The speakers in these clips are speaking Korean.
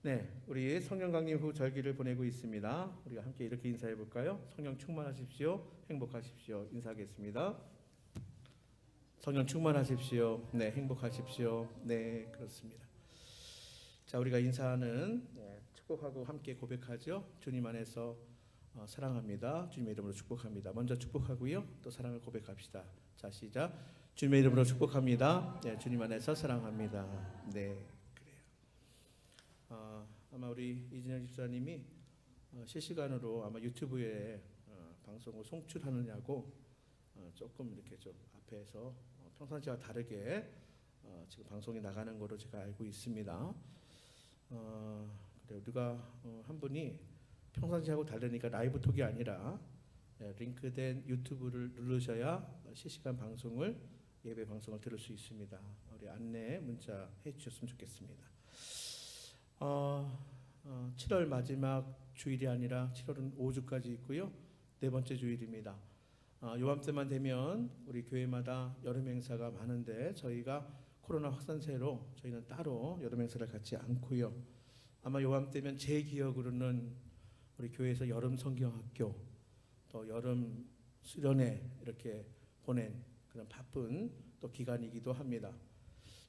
네, 우리 성령 강림 후 절기를 보내고 있습니다. 우리가 함께 이렇게 인사해 볼까요? 성령 충만하십시오. 행복하십시오. 인사하겠습니다. 성령 충만하십시오. 네, 행복하십시오. 네, 그렇습니다. 자, 우리가 인사하는 축복하고 함께 고백하죠. 주님 안에서 사랑합니다. 주님의 이름으로 축복합니다. 먼저 축복하고요. 또 사랑을 고백합시다. 자, 시작. 주님의 이름으로 축복합니다. 네, 주님 안에서 사랑합니다. 네. 아마 우리 이진영 집사님이 실시간으로 아마 유튜브에 방송을 송출하느냐고 조금 이렇게 좀 앞에서 평상시와 다르게 지금 방송이 나가는 거로 제가 알고 있습니다. 그래 우리가 한 분이 평상시하고 다르니까 라이브 톡이 아니라 링크된 유튜브를 누르셔야 실시간 방송을 예배 방송을 들을 수 있습니다. 우리 안내 문자 해주셨으면 좋겠습니다. 7월 마지막 주일이 아니라 7월은 5주까지 있고요. 네 번째 주일입니다. 요맘때만 되면 우리 교회마다 여름 행사가 많은데 저희가 코로나 확산세로 저희는 따로 여름 행사를 갖지 않고요. 아마 요맘때면 제 기억으로는 우리 교회에서 여름 성경학교 또 여름 수련회 이렇게 보낸 그런 바쁜 또 기간이기도 합니다.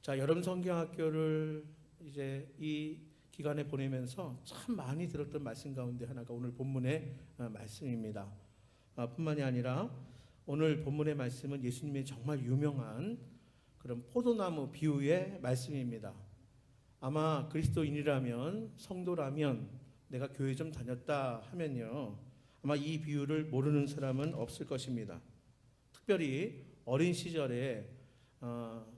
자, 여름 성경학교를 이제 이 기간에 보내면서 참 많이 들었던 말씀 가운데 하나가 오늘 본문의 말씀입니다. 뿐만이 아니라 오늘 본문의 말씀은 예수님의 정말 유명한 그런 포도나무 비유의 말씀입니다. 아마 그리스도인이라면 성도라면 내가 교회 좀 다녔다 하면요 아마 이 비유를 모르는 사람은 없을 것입니다. 특별히 어린 시절에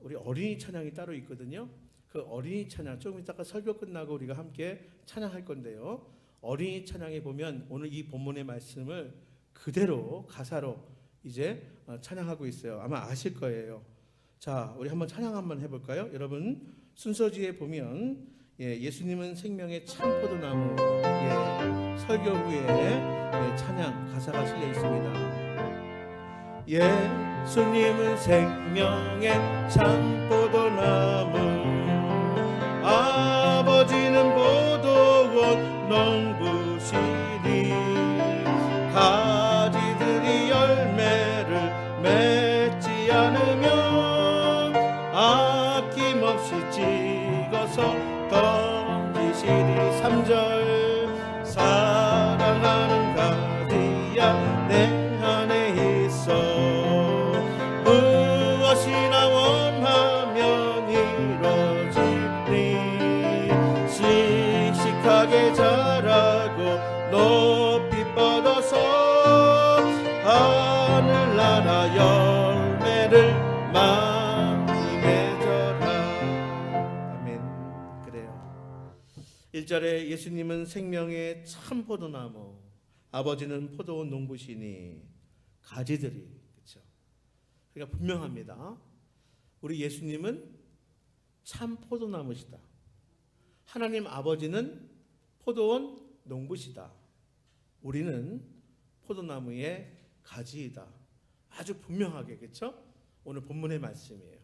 우리 어린이 찬양이 따로 있거든요. 그 어린이 찬양 조금 이따가 설교 끝나고 우리가 함께 찬양할 건데요. 어린이 찬양에 보면 오늘 이 본문의 말씀을 그대로 가사로 이제 찬양하고 있어요. 아마 아실 거예요. 자, 우리 한번 찬양 한번 해볼까요? 여러분 순서지에 보면 예수님은 생명의 참 포도나무 설교 후에 찬양 가사가 실려 있습니다. 예수님은 생명의 참 포도나무 아버지는 포도원 농부시니 가지들이 열매를 맺지 않으면 아낌없이 찍어서 던지시리. 3절 사랑하는 가지야 내 안에 있어 무엇이나 원하면 이루어지니 씩씩하게 자라고 높이 뻗어서 하늘나라 열매를 많이 맺어라. 아멘. 그래요. 1절에 예수님은 생명의 참 포도나무 아버지는 포도원 농부시니 가지들이 그렇죠. 그러니까 분명합니다. 우리 예수님은 참 포도나무시다. 하나님 아버지는 포도원 농부시다. 우리는 포도나무의 가지이다. 아주 분명하게 그렇죠? 오늘 본문의 말씀이에요.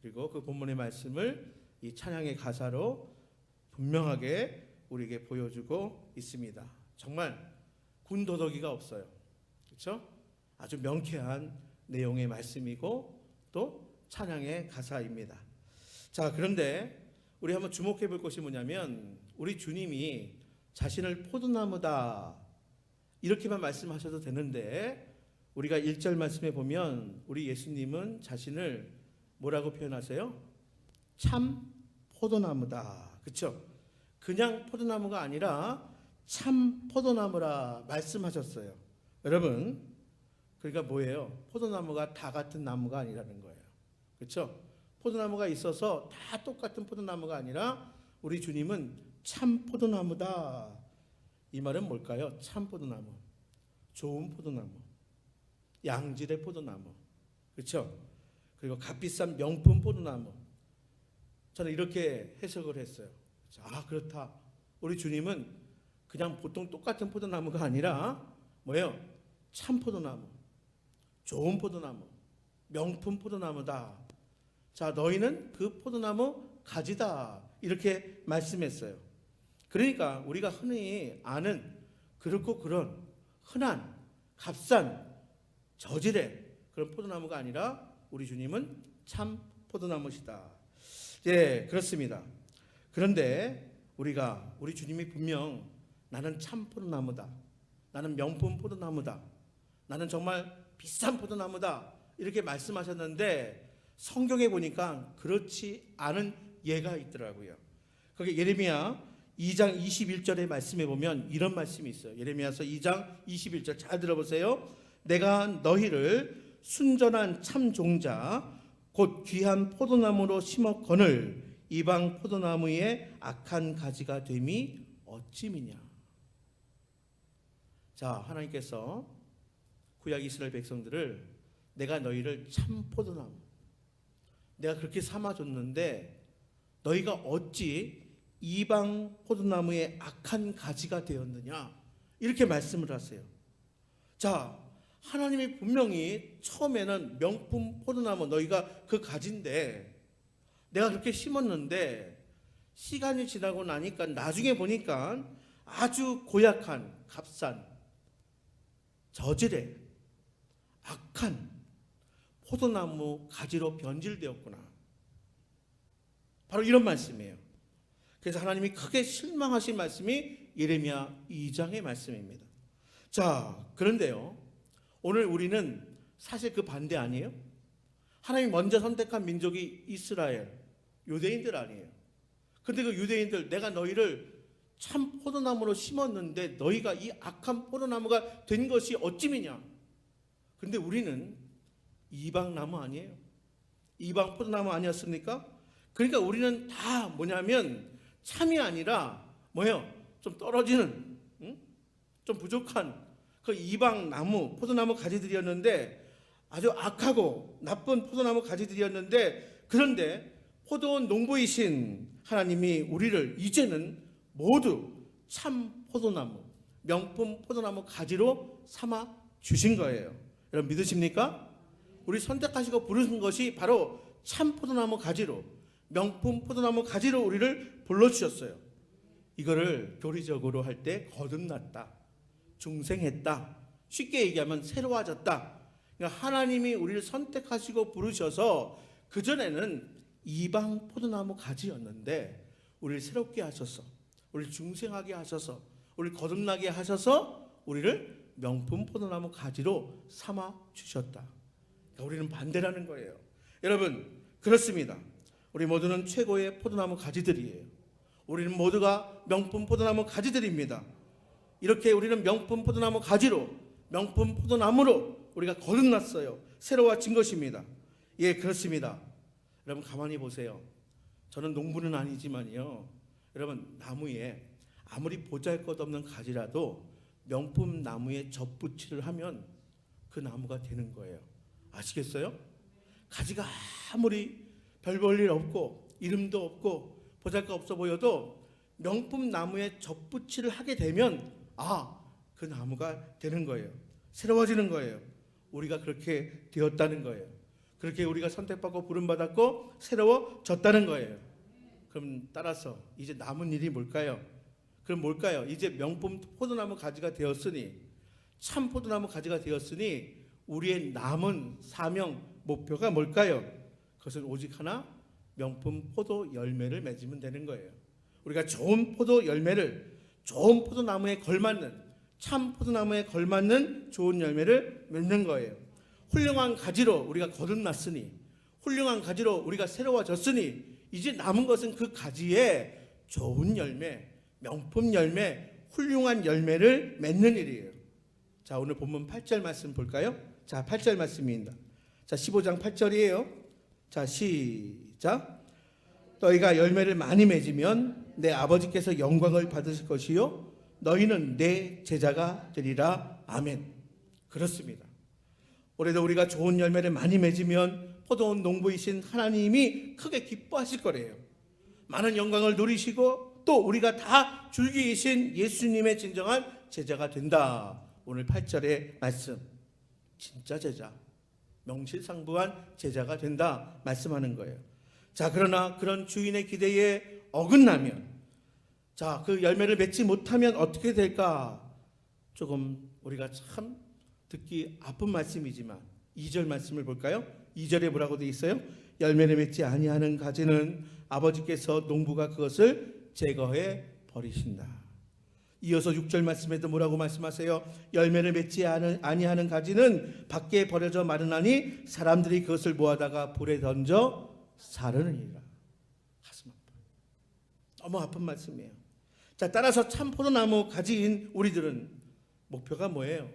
그리고 그 본문의 말씀을 이 찬양의 가사로 분명하게 우리에게 보여주고 있습니다. 정말 군더더기가 없어요. 그렇죠? 아주 명쾌한 내용의 말씀이고 또 찬양의 가사입니다. 자, 그런데 우리 한번 주목해 볼 것이 뭐냐면 우리 주님이 자신을 포도나무다 이렇게만 말씀하셔도 되는데 우리가 1절 말씀에 보면 우리 예수님은 자신을 뭐라고 표현하세요? 참 포도나무다. 그렇죠? 그냥 포도나무가 아니라 참 포도나무라 말씀하셨어요. 여러분, 그러니까 뭐예요? 포도나무가 다 같은 나무가 아니라는 거예요. 그렇죠? 포도나무가 있어서 다 똑같은 포도나무가 아니라 우리 주님은 참 포도나무다. 이 말은 뭘까요? 참 포도나무, 좋은 포도나무, 양질의 포도나무, 그렇죠? 그리고 값비싼 명품 포도나무. 저는 이렇게 해석을 했어요. 아, 그렇다. 우리 주님은 그냥 보통 똑같은 포도나무가 아니라 뭐예요? 참 포도나무, 좋은 포도나무, 명품 포도나무다. 자, 너희는 그 포도나무 가지다. 이렇게 말씀했어요. 그러니까 우리가 흔히 아는 그렇고 그런 흔한 값싼 저질의 그런 포도나무가 아니라 우리 주님은 참 포도나무시다. 예, 그렇습니다. 그런데 우리 주님이 분명 나는 참 포도나무다, 나는 명품 포도나무다, 나는 정말 비싼 포도나무다 이렇게 말씀하셨는데 성경에 보니까 그렇지 않은 예가 있더라고요. 거기 예레미야 2장 21절의 말씀에 보면 이런 말씀이 있어요. 예레미야서 2장 21절 잘 들어보세요. 내가 너희를 순전한 참 종자 곧 귀한 포도나무로 심었거늘 이방 포도나무의 악한 가지가 됨이 어찌미냐. 자, 하나님께서 구약 이스라엘 백성들을 내가 너희를 참 포도나무, 내가 그렇게 삼아줬는데 너희가 어찌 이방 포도나무의 악한 가지가 되었느냐 이렇게 말씀을 하세요. 자, 하나님이 분명히 처음에는 명품 포도나무 너희가 그 가지인데 내가 그렇게 심었는데 시간이 지나고 나니까 나중에 보니까 아주 고약한 값싼 저질의 악한 포도나무 가지로 변질되었구나. 바로 이런 말씀이에요. 그래서 하나님이 크게 실망하신 말씀이 예레미야 2장의 말씀입니다. 자, 그런데요, 오늘 우리는 사실 그 반대 아니에요? 하나님이 먼저 선택한 민족이 이스라엘, 유대인들 아니에요? 근데 그 유대인들, 내가 너희를 참 포도나무로 심었는데 너희가 이 악한 포도나무가 된 것이 어찌미냐? 근데 우리는 이방나무 아니에요? 이방 포도나무 아니었습니까? 그러니까 우리는 다 뭐냐면 참이 아니라 뭐예요? 좀 떨어지는, 좀 부족한 그 이방 나무, 포도나무 가지들이었는데 아주 악하고 나쁜 포도나무 가지들이었는데 그런데 포도원 농부이신 하나님이 우리를 이제는 모두 참 포도나무, 명품 포도나무 가지로 삼아 주신 거예요. 여러분 믿으십니까? 우리 선택하시고 부르신 것이 바로 참 포도나무 가지로, 명품 포도나무 가지로 우리를 불러주셨어요. 이거를 교리적으로 할 때 거듭났다, 중생했다, 쉽게 얘기하면 새로워졌다. 그러니까 하나님이 우리를 선택하시고 부르셔서 그전에는 이방 포도나무 가지였는데 우리를 새롭게 하셔서, 우리를 중생하게 하셔서, 우리를 거듭나게 하셔서 우리를 명품 포도나무 가지로 삼아 주셨다. 그러니까 우리는 반대라는 거예요. 여러분 그렇습니다. 우리 모두는 최고의 포도나무 가지들이에요. 우리는 모두가 명품 포도나무 가지들입니다. 이렇게 우리는 명품 포도나무 가지로, 명품 포도나무로 우리가 거듭났어요. 새로워진 것입니다. 예, 그렇습니다. 여러분 가만히 보세요. 저는 농부는 아니지만요, 여러분 나무에 아무리 보잘것없는 가지라도 명품 나무에 젖붙이를 하면 그 나무가 되는 거예요. 아시겠어요? 가지가 아무리 별 볼 일 없고 이름도 없고 보잘것 없어 보여도 명품 나무에 젖붙이를 하게 되면 그 나무가 되는 거예요. 새로워지는 거예요. 우리가 그렇게 되었다는 거예요. 그렇게 우리가 선택받고 부름받았고 새로워졌다는 거예요. 그럼 따라서 이제 남은 일이 뭘까요? 그럼 뭘까요? 이제 명품 포도나무 가지가 되었으니, 참 포도나무 가지가 되었으니 우리의 남은 사명, 목표가 뭘까요? 그것은 오직 하나, 명품 포도 열매를 맺으면 되는 거예요. 우리가 좋은 포도 열매를, 좋은 포도나무에 걸맞는, 참 포도나무에 걸맞는 좋은 열매를 맺는 거예요. 훌륭한 가지로 우리가 거듭났으니, 훌륭한 가지로 우리가 새로워졌으니 이제 남은 것은 그 가지에 좋은 열매, 명품 열매, 훌륭한 열매를 맺는 일이에요. 자, 오늘 본문 8절 말씀 볼까요? 자, 8절 말씀입니다. 자, 15장 8절이에요. 자, 시작. 너희가 열매를 많이 맺으면 내 아버지께서 영광을 받으실 것이요 너희는 내 제자가 되리라. 아멘. 그렇습니다. 올해도 우리가 좋은 열매를 많이 맺으면 포도원 농부이신 하나님이 크게 기뻐하실 거래요. 많은 영광을 누리시고 또 우리가 다 줄기이신 예수님의 진정한 제자가 된다. 오늘 8절의 말씀, 진짜 제자, 명실상부한 제자가 된다 말씀하는 거예요. 자, 그러나 그런 주인의 기대에 어긋나면, 자, 그 열매를 맺지 못하면 어떻게 될까? 조금 우리가 참 듣기 아픈 말씀이지만 2절 말씀을 볼까요? 2절에 뭐라고 되어 있어요? 열매를 맺지 아니하는 가지는 아버지께서 농부가 그것을 제거해 버리신다. 이어서 6절 말씀에도 뭐라고 말씀하세요? 열매를 맺지 아니하는 가지는 밖에 버려져 마르나니 사람들이 그것을 모아다가 불에 던져 사르느니라. 가슴 아파. 너무 아픈 말씀이에요. 자, 따라서 참 포도나무 가지인 우리들은 목표가 뭐예요?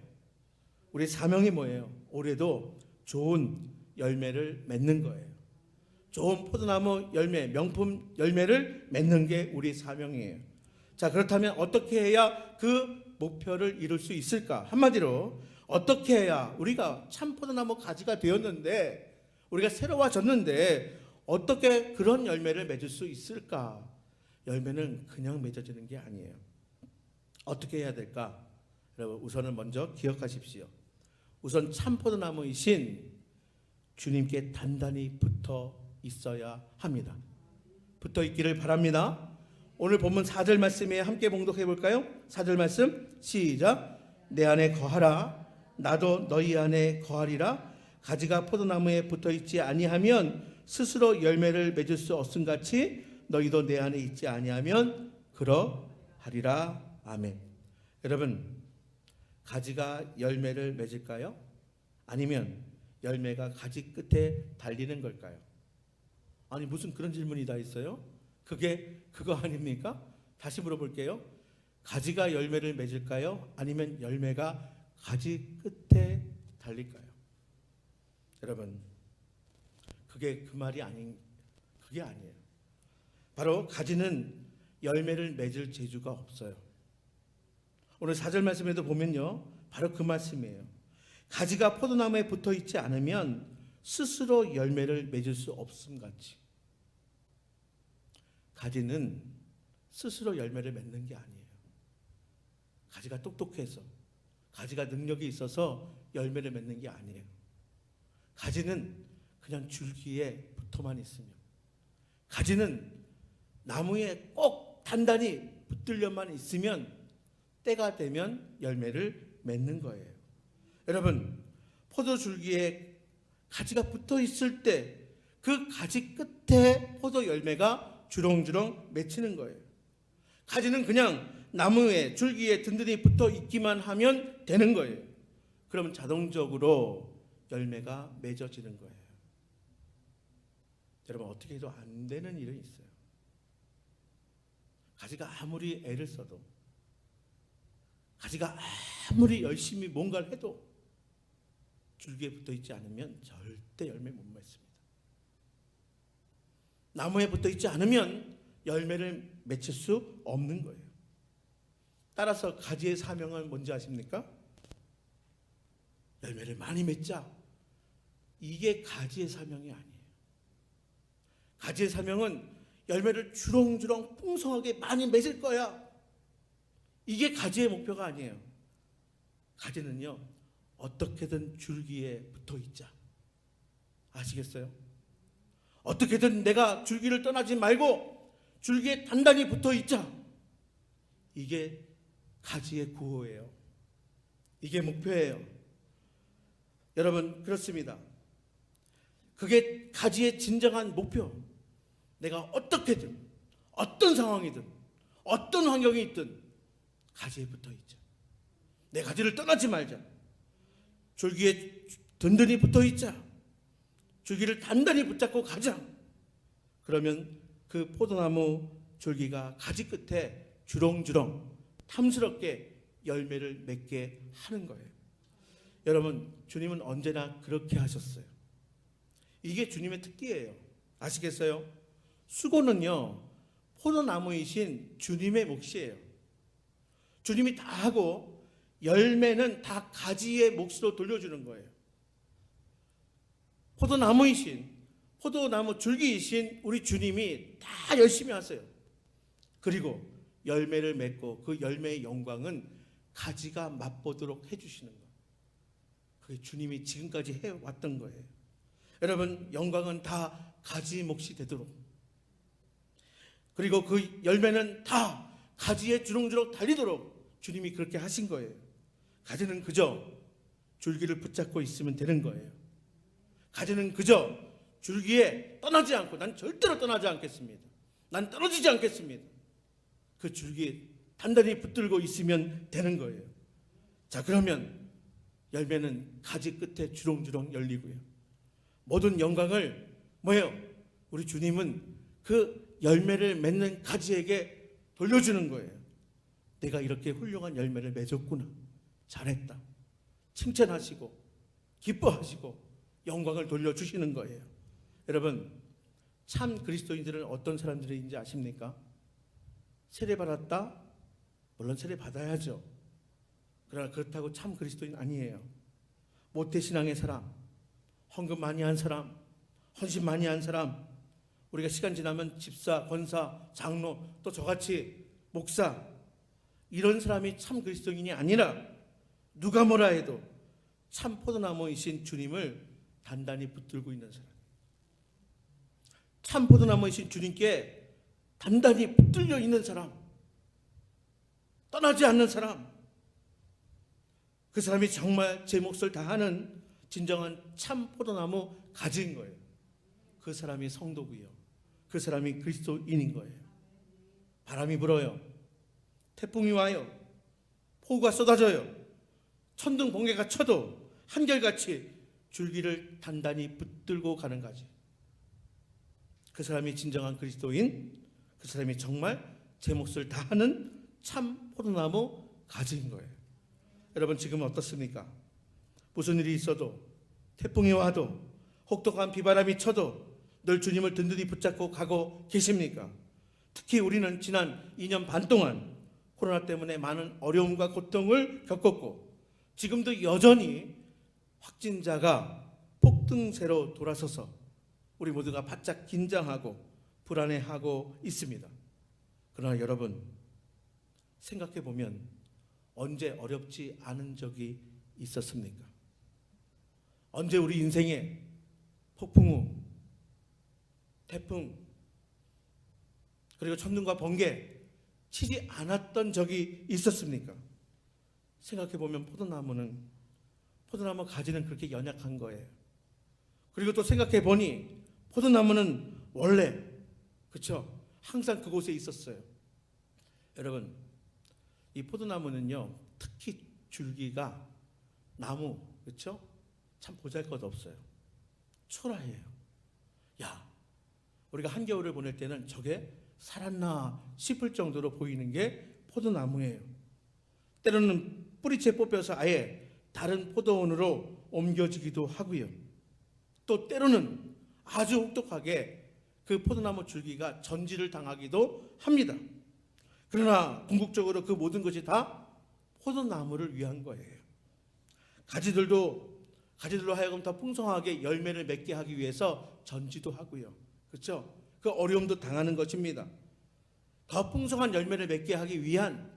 우리 사명이 뭐예요? 올해도 좋은 열매를 맺는 거예요. 좋은 포도나무 열매, 명품 열매를 맺는 게 우리 사명이에요. 자, 그렇다면 어떻게 해야 그 목표를 이룰 수 있을까? 한마디로 어떻게 해야 우리가 참 포도나무 가지가 되었는데, 우리가 새로워졌는데 어떻게 그런 열매를 맺을 수 있을까? 열매는 그냥 맺어지는 게 아니에요. 어떻게 해야 될까? 여러분, 우선은 먼저 기억하십시오. 우선 참 포도나무이신 주님께 단단히 붙어 있어야 합니다. 붙어 있기를 바랍니다. 오늘 본문 4절 말씀에 함께 봉독해 볼까요? 4절 말씀 시작. 내 안에 거하라 나도 너희 안에 거하리라. 가지가 포도나무에 붙어 있지 아니하면 스스로 열매를 맺을 수 없음같이 너희도 내 안에 있지 아니하면 그러하리라. 아멘. 여러분, 가지가 열매를 맺을까요? 아니면 열매가 가지 끝에 달리는 걸까요? 아니, 무슨 그런 질문이 다 있어요? 그게 그거 아닙니까? 다시 물어볼게요. 가지가 열매를 맺을까요? 아니면 열매가 가지 끝에 달릴까요? 여러분, 그게 그 말이 그게 아니에요. 바로 가지는 열매를 맺을 재주가 없어요. 오늘 4절 말씀에도 보면요, 바로 그 말씀이에요. 가지가 포도나무에 붙어 있지 않으면 스스로 열매를 맺을 수 없음같이 가지는 스스로 열매를 맺는 게 아니에요. 가지가 똑똑해서, 가지가 능력이 있어서 열매를 맺는 게 아니에요. 가지는 그냥 줄기에 붙어만 있으면, 가지는 나무에 꼭 단단히 붙들려만 있으면 때가 되면 열매를 맺는 거예요. 여러분, 포도 줄기에 가지가 붙어 있을 때 그 가지 끝에 포도 열매가 주렁주렁 맺히는 거예요. 가지는 그냥 나무에 줄기에 든든히 붙어 있기만 하면 되는 거예요. 그러면 자동적으로 열매가 맺어지는 거예요. 여러분, 어떻게 해도 안 되는 일은 있어요. 가지가 아무리 애를 써도, 가지가 아무리 열심히 뭔가를 해도 줄기에 붙어 있지 않으면 절대 열매 못 맺습니다. 나무에 붙어 있지 않으면 열매를 맺힐 수 없는 거예요. 따라서 가지의 사명은 뭔지 아십니까? 열매를 많이 맺자. 이게 가지의 사명이 아니에요. 가지의 사명은 열매를 주렁주렁 풍성하게 많이 맺을 거야. 이게 가지의 목표가 아니에요. 가지는요, 어떻게든 줄기에 붙어 있자. 아시겠어요? 어떻게든 내가 줄기를 떠나지 말고 줄기에 단단히 붙어 있자. 이게 가지의 구호예요. 이게 목표예요. 여러분, 그렇습니다. 그게 가지의 진정한 목표. 내가 어떻게든, 어떤 상황이든, 어떤 환경이 있든 가지에 붙어 있자. 내 가지를 떠나지 말자. 줄기에 든든히 붙어 있자. 줄기를 단단히 붙잡고 가자. 그러면 그 포도나무 줄기가 가지 끝에 주렁주렁 탐스럽게 열매를 맺게 하는 거예요. 여러분, 주님은 언제나 그렇게 하셨어요. 이게 주님의 특기예요. 아시겠어요? 수고는요, 포도나무이신 주님의 몫이에요. 주님이 다 하고 열매는 다 가지의 몫으로 돌려주는 거예요. 포도나무이신, 포도나무 줄기이신 우리 주님이 다 열심히 하세요. 그리고 열매를 맺고 그 열매의 영광은 가지가 맛보도록 해주시는 거예요. 그게 주님이 지금까지 해왔던 거예요. 여러분, 영광은 다 가지 몫이 되도록, 그리고 그 열매는 다 가지에 주렁주렁 달리도록 주님이 그렇게 하신 거예요. 가지는 그저 줄기를 붙잡고 있으면 되는 거예요. 가지는 그저 줄기에 떠나지 않고, 난 절대로 떠나지 않겠습니다, 난 떨어지지 않겠습니다, 그 줄기에 단단히 붙들고 있으면 되는 거예요. 자, 그러면 열매는 가지 끝에 주렁주렁 열리고요. 모든 영광을 뭐예요? 우리 주님은 그 열매를 맺는 가지에게 돌려주는 거예요. 내가 이렇게 훌륭한 열매를 맺었구나, 잘했다, 칭찬하시고 기뻐하시고 영광을 돌려주시는 거예요. 여러분, 참 그리스도인들은 어떤 사람들인지 아십니까? 세례받았다? 물론 세례받아야죠. 그러나 그렇다고 참 그리스도인 아니에요. 모태신앙의 사람, 헌금 많이 한 사람, 헌신 많이 한 사람, 우리가 시간 지나면 집사, 권사, 장로, 또 저같이 목사, 이런 사람이 참 그리스도인이 아니라 누가 뭐라 해도 참 포도나무이신 주님을 단단히 붙들고 있는 사람, 참 포도나무이신 주님께 단단히 붙들려 있는 사람, 떠나지 않는 사람, 그 사람이 정말 제 몫을 다하는 진정한 참 포도나무 가지인 거예요. 그 사람이 성도고요, 그 사람이 그리스도인인 거예요. 바람이 불어요, 태풍이 와요, 폭우가 쏟아져요, 천둥 번개가 쳐도 한결같이 줄기를 단단히 붙들고 가는 가지, 그 사람이 진정한 그리스도인, 그 사람이 정말 제 몫을 다하는 참 포도나무 가지인 거예요. 여러분, 지금은 어떻습니까? 무슨 일이 있어도, 태풍이 와도, 혹독한 비바람이 쳐도 늘 주님을 든든히 붙잡고 가고 계십니까? 특히 우리는 지난 2년 반 동안 코로나 때문에 많은 어려움과 고통을 겪었고, 지금도 여전히 확진자가 폭등세로 돌아서서 우리 모두가 바짝 긴장하고 불안해하고 있습니다. 그러나 여러분, 생각해 보면 언제 어렵지 않은 적이 있었습니까? 언제 우리 인생에 폭풍우, 태풍, 그리고 천둥과 번개 치지 않았던 적이 있었습니까? 생각해 보면 포도나무 가지는 그렇게 연약한 거예요. 그리고 또 생각해 보니 포도나무는 원래, 그렇죠, 항상 그곳에 있었어요. 여러분, 이 포도나무는요, 특히 줄기가 나무, 그렇죠, 참 보잘것없어요. 초라해요. 야, 우리가 한겨울을 보낼 때는 저게 살았나 싶을 정도로 보이는 게 포도나무예요. 때로는 뿌리채 뽑혀서 아예 다른 포도원으로 옮겨지기도 하고요. 또 때로는 아주 혹독하게 그 포도나무 줄기가 전지를 당하기도 합니다. 그러나 궁극적으로 그 모든 것이 다 포도나무를 위한 거예요. 가지들로 하여금 더 풍성하게 열매를 맺게 하기 위해서 전지도 하고요, 그렇죠? 그 어려움도 당하는 것입니다. 더 풍성한 열매를 맺게 하기 위한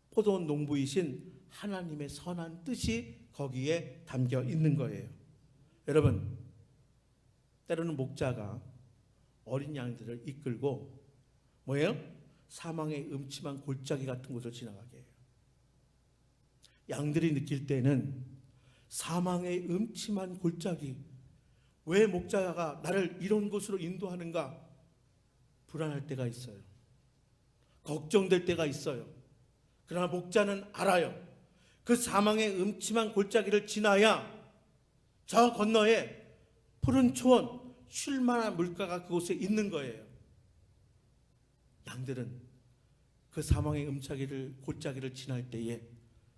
포도원 농부이신 하나님의 선한 뜻이 거기에 담겨 있는 거예요. 여러분, 때로는 목자가 어린 양들을 이끌고 뭐예요? 사망의 음침한 골짜기 같은 곳을 지나가게 해요. 양들이 느낄 때는 사망의 음침한 골짜기, 왜 목자가 나를 이런 곳으로 인도하는가 불안할 때가 있어요. 걱정될 때가 있어요. 그러나 목자는 알아요. 그 사망의 음침한 골짜기를 지나야 저 건너에 푸른 초원, 쉴 만한 물가가 그곳에 있는 거예요. 양들은 그 사망의 골짜기를 지날 때에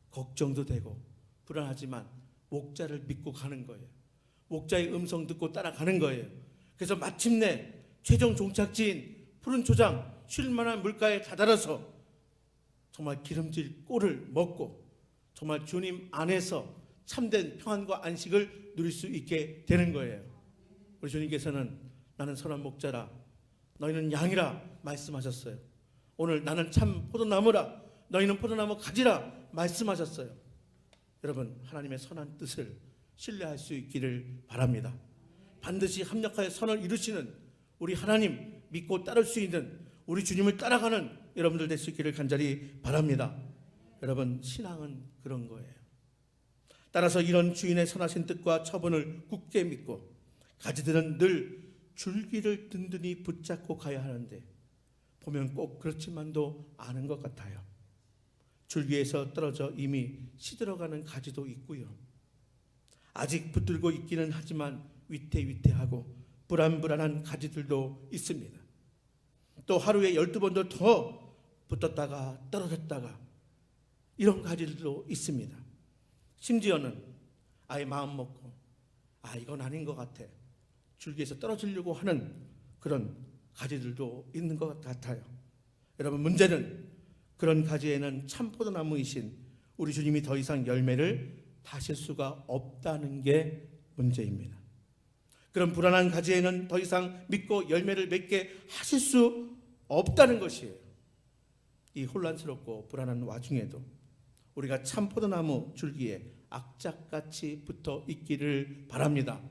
걱정도 되고 불안하지만 목자를 믿고 가는 거예요. 목자의 음성 듣고 따라가는 거예요. 그래서 마침내 최종 종착지인 푸른 초장, 쉴 만한 물가에 다다라서 정말 기름질 꼴을 먹고 정말 주님 안에서 참된 평안과 안식을 누릴 수 있게 되는 거예요. 우리 주님께서는 나는 선한 목자라, 너희는 양이라 말씀하셨어요. 오늘 나는 참 포도나무라, 너희는 포도나무 가지라 말씀하셨어요. 여러분, 하나님의 선한 뜻을 신뢰할 수 있기를 바랍니다. 반드시 합력하여 선을 이루시는 우리 하나님 믿고 따를 수 있는 우리 주님을 따라가는 여러분들 될 수 있기를 간절히 바랍니다. 여러분, 신앙은 그런 거예요. 따라서 이런 주인의 선하신 뜻과 처분을 굳게 믿고 가지들은 늘 줄기를 든든히 붙잡고 가야 하는데 보면 꼭 그렇지만도 않은 것 같아요. 줄기에서 떨어져 이미 시들어가는 가지도 있고요. 아직 붙들고 있기는 하지만 위태위태하고 불안불안한 가지들도 있습니다. 또 하루에 12번도 더 붙었다가 떨어졌다가 이런 가지들도 있습니다. 심지어는 아예 마음 먹고 이건 아닌 것 같아, 줄기에서 떨어지려고 하는 그런 가지들도 있는 것 같아요. 여러분, 문제는 그런 가지에는 참 포도나무이신 우리 주님이 더 이상 열매를 다실 수가 없다는 게 문제입니다. 그런 불안한 가지에는 더 이상 믿고 열매를 맺게 하실 수 없다는 것이에요. 이 혼란스럽고 불안한 와중에도 우리가 참 포도나무 줄기에 악착같이 붙어 있기를 바랍니다.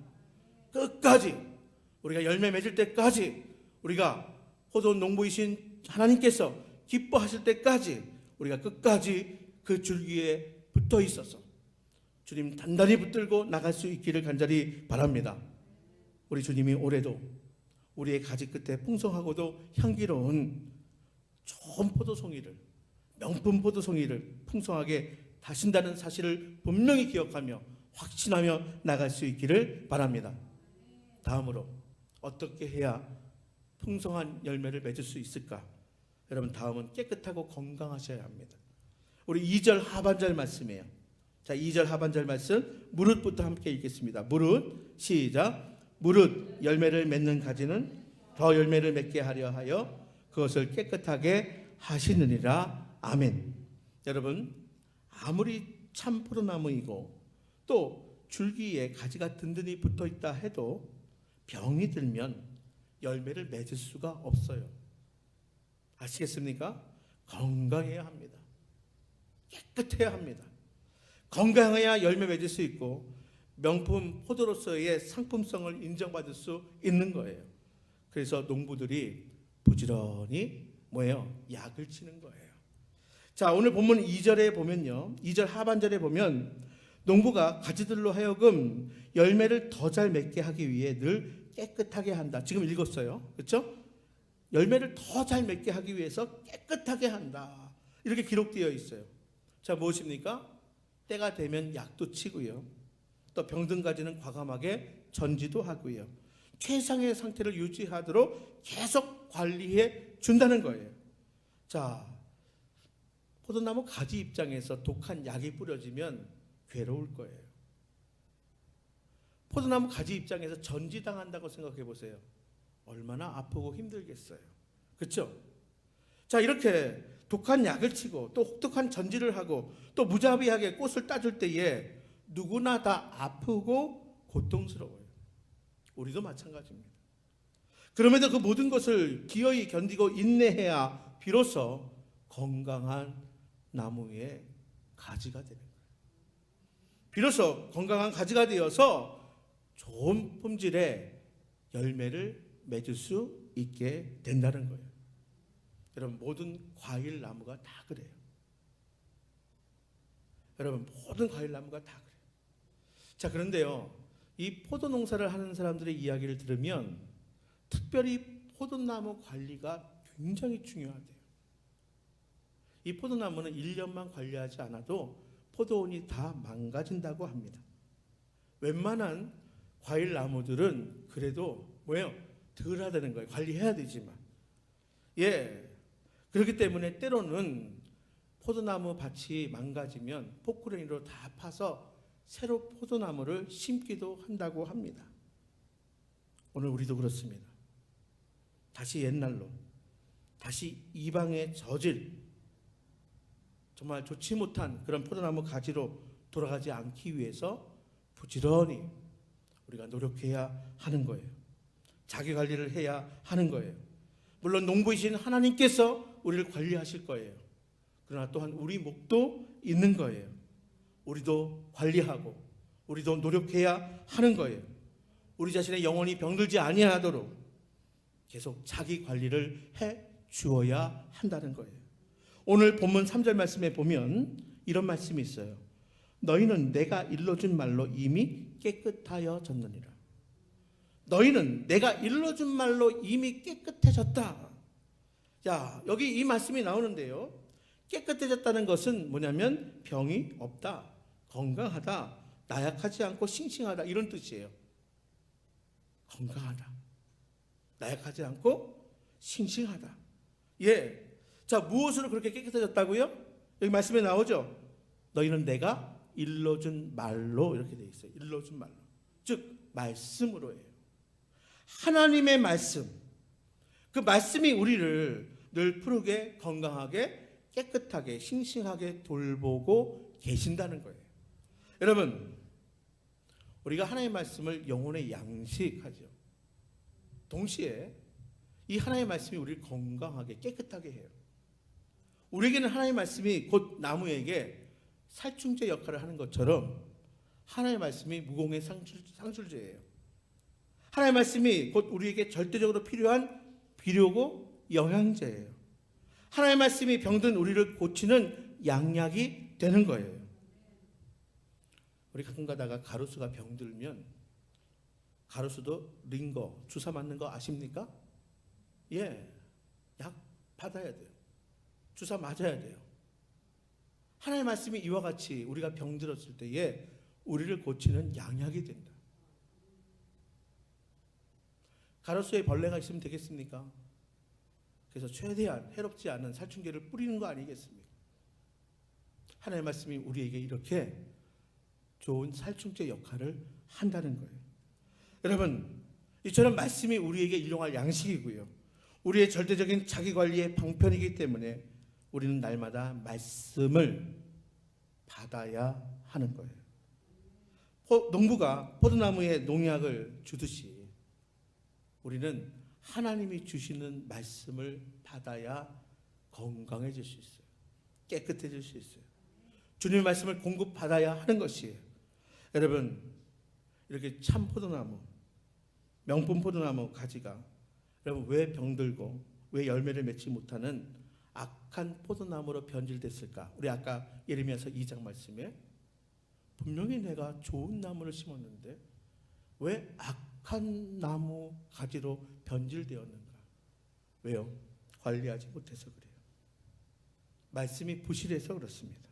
끝까지 우리가 열매 맺을 때까지, 우리가 포도 농부이신 하나님께서 기뻐하실 때까지 우리가 끝까지 그 줄기에 붙어 있어서 주님 단단히 붙들고 나갈 수 있기를 간절히 바랍니다. 우리 주님이 올해도 우리의 가지 끝에 풍성하고도 향기로운 좋은 포도송이를, 명품 포도송이를 풍성하게 다신다는 사실을 분명히 기억하며 확신하며 나갈 수 있기를 바랍니다. 다음으로 어떻게 해야 풍성한 열매를 맺을 수 있을까? 여러분, 다음은 깨끗하고 건강하셔야 합니다. 우리 2절 하반절 말씀이에요. 자, 2절 하반절 말씀 무릇부터 함께 읽겠습니다. 무릇, 시작. 무릇 열매를 맺는 가지는 더 열매를 맺게 하려 하여 그것을 깨끗하게 하시느니라. 아멘. 여러분, 아무리 참 포도나무이고 또 줄기에 가지가 든든히 붙어 있다 해도 병이 들면 열매를 맺을 수가 없어요. 아시겠습니까? 건강해야 합니다. 깨끗해야 합니다. 건강해야 열매 맺을 수 있고 명품 포도로서의 상품성을 인정받을 수 있는 거예요. 그래서 농부들이 부지런히 약을 치는 거예요. 자, 오늘 본문 2절에 보면요, 2절 하반절에 보면 농부가 가지들로 하여금 열매를 더 잘 맺게 하기 위해 늘 깨끗하게 한다. 지금 읽었어요. 그렇죠? 열매를 더 잘 맺게 하기 위해서 깨끗하게 한다. 이렇게 기록되어 있어요. 자, 무엇입니까? 때가 되면 약도 치고요. 또 병든 가지는 과감하게 전지도 하고요. 최상의 상태를 유지하도록 계속 관리해 준다는 거예요. 자, 포도나무 가지 입장에서 독한 약이 뿌려지면 괴로울 거예요. 포도나무 가지 입장에서 전지당한다고 생각해 보세요. 얼마나 아프고 힘들겠어요. 그렇죠? 자, 이렇게 독한 약을 치고 또 혹독한 전지를 하고 또 무자비하게 꽃을 따줄 때에 누구나 다 아프고 고통스러워요. 우리도 마찬가지입니다. 그럼에도 그 모든 것을 기어이 견디고 인내해야 비로소 건강한 나무의 가지가 되는 거예요. 비로소 건강한 가지가 되어서 좋은 품질의 열매를 맺을 수 있게 된다는 거예요. 여러분, 모든 과일 나무가 다 그래요. 여러분, 모든 과일 나무가 다 그래요. 자, 그런데요, 이 포도 농사를 하는 사람들의 이야기를 들으면 특별히 포도나무 관리가 굉장히 중요하대요. 이 포도나무는 1년만 관리하지 않아도 포도원이 다 망가진다고 합니다. 웬만한 과일 나무들은 그래도 덜 하다는 거예요. 관리해야 되지만. 그렇기 때문에 때로는 포도나무 밭이 망가지면 포크레인으로 다 파서 새로 포도나무를 심기도 한다고 합니다. 오늘 우리도 그렇습니다. 다시 옛날로, 다시 이방의 저질, 정말 좋지 못한 그런 포도나무 가지로 돌아가지 않기 위해서 부지런히 우리가 노력해야 하는 거예요. 자기 관리를 해야 하는 거예요. 물론 농부이신 하나님께서 우리를 관리하실 거예요. 그러나 또한 우리 몫도 있는 거예요. 우리도 관리하고 우리도 노력해야 하는 거예요. 우리 자신의 영혼이 병들지 아니하도록 계속 자기 관리를 해 주어야 한다는 거예요. 오늘 본문 3절 말씀에 보면 이런 말씀이 있어요. 너희는 내가 일러준 말로 이미 깨끗하여졌느니라. 너희는 내가 일러준 말로 이미 깨끗해졌다. 자, 여기 이 말씀이 나오는데요. 깨끗해졌다는 것은 뭐냐면 병이 없다, 건강하다, 나약하지 않고 싱싱하다 이런 뜻이에요. 건강하다, 나약하지 않고 싱싱하다. 예. 자, 무엇으로 그렇게 깨끗해졌다고요? 여기 말씀에 나오죠. 너희는 내가 일러준 말로 이렇게 되어 있어요. 일러준 말로. 즉 말씀으로 해요. 하나님의 말씀. 그 말씀이 우리를 늘 푸르게 건강하게 깨끗하게 싱싱하게 돌보고 계신다는 거예요. 여러분, 우리가 하나님의 말씀을 영혼의 양식하죠. 동시에 이 하나님의 말씀이 우리를 건강하게 깨끗하게 해요. 우리에게는 하나님의 말씀이 곧 나무에게 살충제 역할을 하는 것처럼 하나님의 말씀이 무공의 상술제예요. 하나님의 말씀이 곧 우리에게 절대적으로 필요한 비료고 영양제예요. 하나님의 말씀이 병든 우리를 고치는 양약이 되는 거예요. 우리 가끔 가다가 가로수가 병들면 가로수도 링거 주사 맞는 거 아십니까? 예, 약 받아야 돼요. 주사 맞아야 돼요. 하나님의 말씀이 이와 같이 우리가 병들었을 때에 우리를 고치는 양약이 된다. 가로수에 벌레가 있으면 되겠습니까? 그래서 최대한 해롭지 않은 살충제를 뿌리는 거 아니겠습니까? 하나님의 말씀이 우리에게 이렇게 좋은 살충제 역할을 한다는 거예요. 여러분, 이처럼 말씀이 우리에게 일용할 양식이고요. 우리의 절대적인 자기관리의 방편이기 때문에 우리는 날마다 말씀을 받아야 하는 거예요. 농부가 포도나무에 농약을 주듯이 우리는 하나님이 주시는 말씀을 받아야 건강해질 수 있어요. 깨끗해질 수 있어요. 주님의 말씀을 공급받아야 하는 것이에요. 여러분, 이렇게 참 포도나무, 명품 포도나무 가지가 여러분 왜 병들고 왜 열매를 맺지 못하는 악한 포도나무로 변질됐을까? 우리 아까 예레미야서 2장 말씀에 분명히 내가 좋은 나무를 심었는데 왜 악한 나무 가지로 변질되었는가? 왜요? 관리하지 못해서 그래요. 말씀이 부실해서 그렇습니다.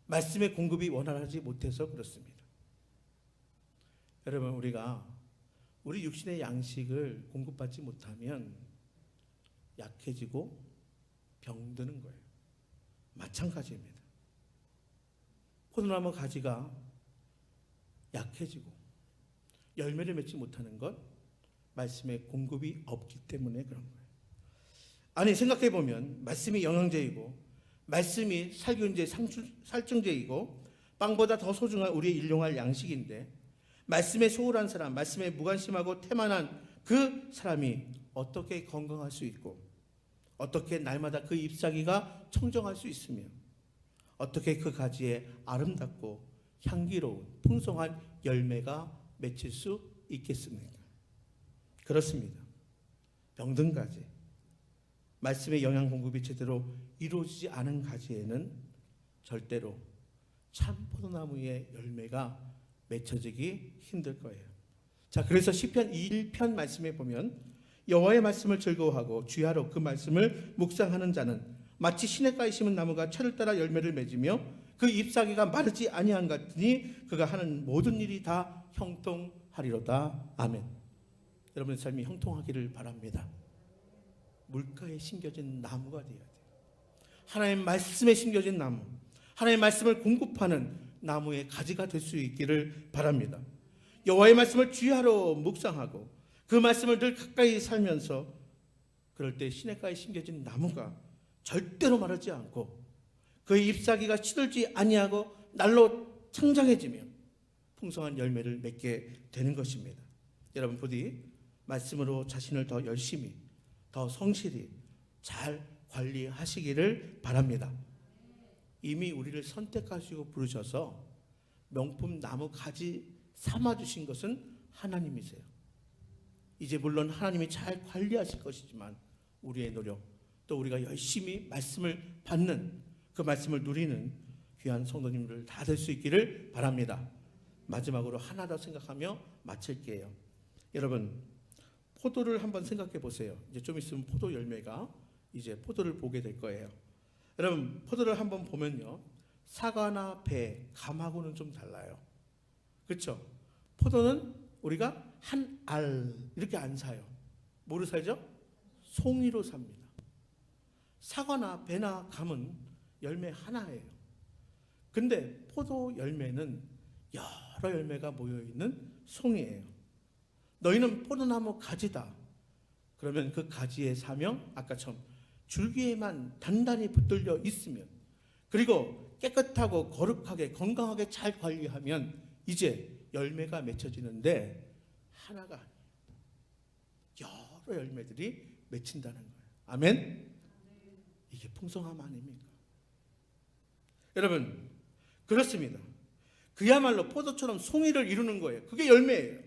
말씀의 공급이 원활하지 못해서 그렇습니다. 여러분, 우리가 우리 육신의 양식을 공급받지 못하면 약해지고 병드는 거예요. 마찬가지입니다. 포도나무 가지가 약해지고 열매를 맺지 못하는 것, 말씀의 공급이 없기 때문에 그런 거예요. 아니, 생각해보면 말씀이 영양제이고 말씀이 살균제, 살충제이고 빵보다 더 소중한 우리의 일용할 양식인데 말씀에 소홀한 사람, 말씀에 무관심하고 태만한 그 사람이 어떻게 건강할 수 있고 어떻게 날마다 그 잎사귀가 청정할 수 있으며 어떻게 그 가지에 아름답고 향기로운 풍성한 열매가 맺힐 수 있겠습니까? 그렇습니다. 병든 가지, 말씀의 영양 공급이 제대로 이루어지지 않은 가지에는 절대로 참 포도나무의 열매가 맺혀지기 힘들 거예요. 자, 그래서 시편 1편 말씀에 보면 여호와의 말씀을 즐거워하고 주야로 그 말씀을 묵상하는 자는 마치 시냇가에 심은 나무가 철을 따라 열매를 맺으며 그 잎사귀가 마르지 아니한 같으니 그가 하는 모든 일이 다 형통하리로다. 아멘. 여러분의 삶이 형통하기를 바랍니다. 물가에 심겨진 나무가 되어야 돼요. 하나님의 말씀에 심겨진 나무, 하나님의 말씀을 공급하는 나무의 가지가 될 수 있기를 바랍니다. 여호와의 말씀을 주야로 묵상하고 그 말씀을 늘 가까이 살면서 그럴 때 시냇가에 심겨진 나무가 절대로 마르지 않고 그의 잎사귀가 시들지 아니하고 날로 창장해지며 풍성한 열매를 맺게 되는 것입니다. 여러분, 부디 말씀으로 자신을 더 열심히 더 성실히 잘 관리하시기를 바랍니다. 이미 우리를 선택하시고 부르셔서 명품 나무 가지 삼아주신 것은 하나님이세요. 이제 물론 하나님이 잘 관리하실 것이지만 우리의 노력, 또 우리가 열심히 말씀을 받는 그 말씀을 누리는 귀한 성도님들 다 될 수 있기를 바랍니다. 마지막으로 하나 더 생각하며 마칠게요. 여러분, 포도를 한번 생각해 보세요. 이제 좀 있으면 포도 열매가 이제 포도를 보게 될 거예요. 여러분, 포도를 한번 보면요, 사과나 배, 감하고는 좀 달라요. 그렇죠? 포도는 우리가 한 알 이렇게 안 사요. 뭐로 살죠? 송이로 삽니다. 사과나 배나 감은 열매 하나예요. 근데 포도 열매는 여러 열매가 모여있는 송이에요. 너희는 포도나무 가지다. 그러면 그 가지의 사명, 아까처럼 줄기에만 단단히 붙들려 있으면, 그리고 깨끗하고 거룩하게 건강하게 잘 관리하면 이제 열매가 맺혀지는데 하나가 아니에요. 여러 열매들이 맺힌다는 거예요. 아멘? 이게 풍성함 아닙니까? 여러분, 그렇습니다. 그야말로 포도처럼 송이를 이루는 거예요. 그게 열매예요.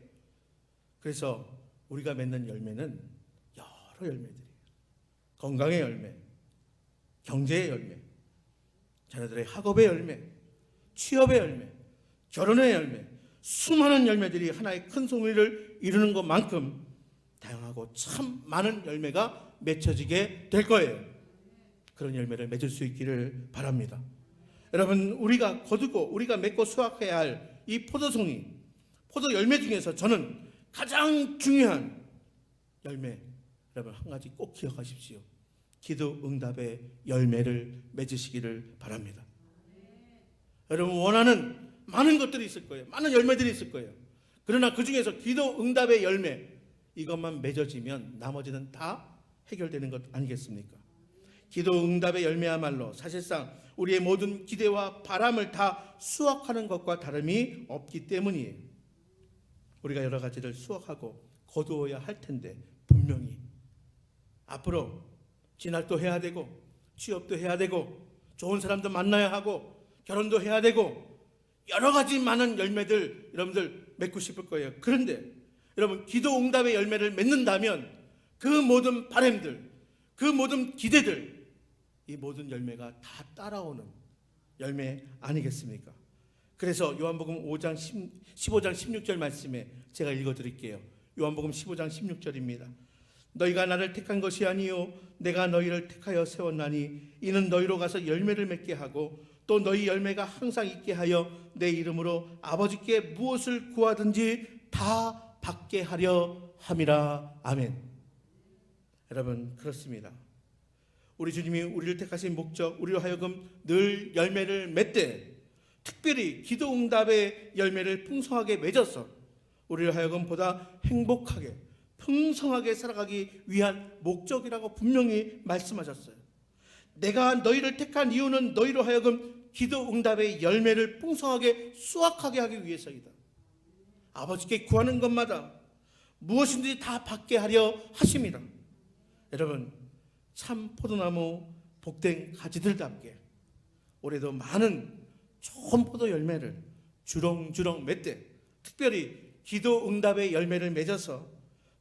그래서 우리가 맺는 열매는 여러 열매들이에요. 건강의 열매, 경제의 열매, 자녀들의 학업의 열매, 취업의 열매, 결혼의 열매, 수많은 열매들이 하나의 큰 송이를 이루는 것만큼 다양하고 참 많은 열매가 맺혀지게 될 거예요. 그런 열매를 맺을 수 있기를 바랍니다. 여러분, 우리가 거두고 우리가 맺고 수확해야 할 이 포도송이, 포도 열매 중에서 저는 가장 중요한 열매, 여러분 한 가지 꼭 기억하십시오. 기도 응답의 열매를 맺으시기를 바랍니다. 여러분, 원하는 많은 것들이 있을 거예요. 많은 열매들이 있을 거예요. 그러나 그 중에서 기도 응답의 열매, 이것만 맺어지면 나머지는 다 해결되는 것 아니겠습니까? 기도 응답의 열매야말로 사실상 우리의 모든 기대와 바람을 다 수확하는 것과 다름이 없기 때문이에요. 우리가 여러 가지를 수확하고 거두어야 할 텐데, 분명히 앞으로 진학도 해야 되고 취업도 해야 되고 좋은 사람도 만나야 하고 결혼도 해야 되고 여러 가지 많은 열매들 여러분들 맺고 싶을 거예요. 그런데 여러분, 기도 응답의 열매를 맺는다면 그 모든 바람들, 그 모든 기대들, 이 모든 열매가 다 따라오는 열매 아니겠습니까? 그래서 요한복음 15장 16절 말씀에 제가 읽어드릴게요. 요한복음 15장 16절입니다. 너희가 나를 택한 것이 아니요 내가 너희를 택하여 세웠나니 이는 너희로 가서 열매를 맺게 하고 또 너희 열매가 항상 있게 하여 내 이름으로 아버지께 무엇을 구하든지 다 받게 하려 함이라. 아멘. 여러분, 그렇습니다. 우리 주님이 우리를 택하신 목적, 우리로 하여금 늘 열매를 맺되, 특별히 기도 응답의 열매를 풍성하게 맺어서 우리를 하여금 보다 행복하게 풍성하게 살아가기 위한 목적이라고 분명히 말씀하셨어요. 내가 너희를 택한 이유는 너희로 하여금 기도 응답의 열매를 풍성하게 수확하게 하기 위해서이다. 아버지께 구하는 것마다 무엇인지 다 받게 하려 하심이다. 여러분, 참 포도나무 복된 가지들답게 올해도 많은 좋은 포도 열매를 주렁주렁 맺되, 특별히 기도 응답의 열매를 맺어서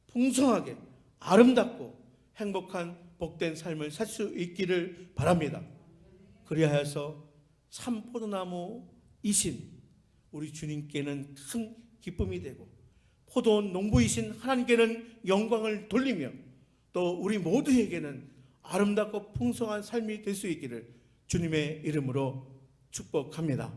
풍성하게 아름답고 행복한 복된 삶을 살 수 있기를 바랍니다. 그리하여서 참 포도나무이신 우리 주님께는 큰 기쁨이 되고 포도 농부이신 하나님께는 영광을 돌리며 또 우리 모두에게는 아름답고 풍성한 삶이 될 수 있기를 주님의 이름으로 축복합니다.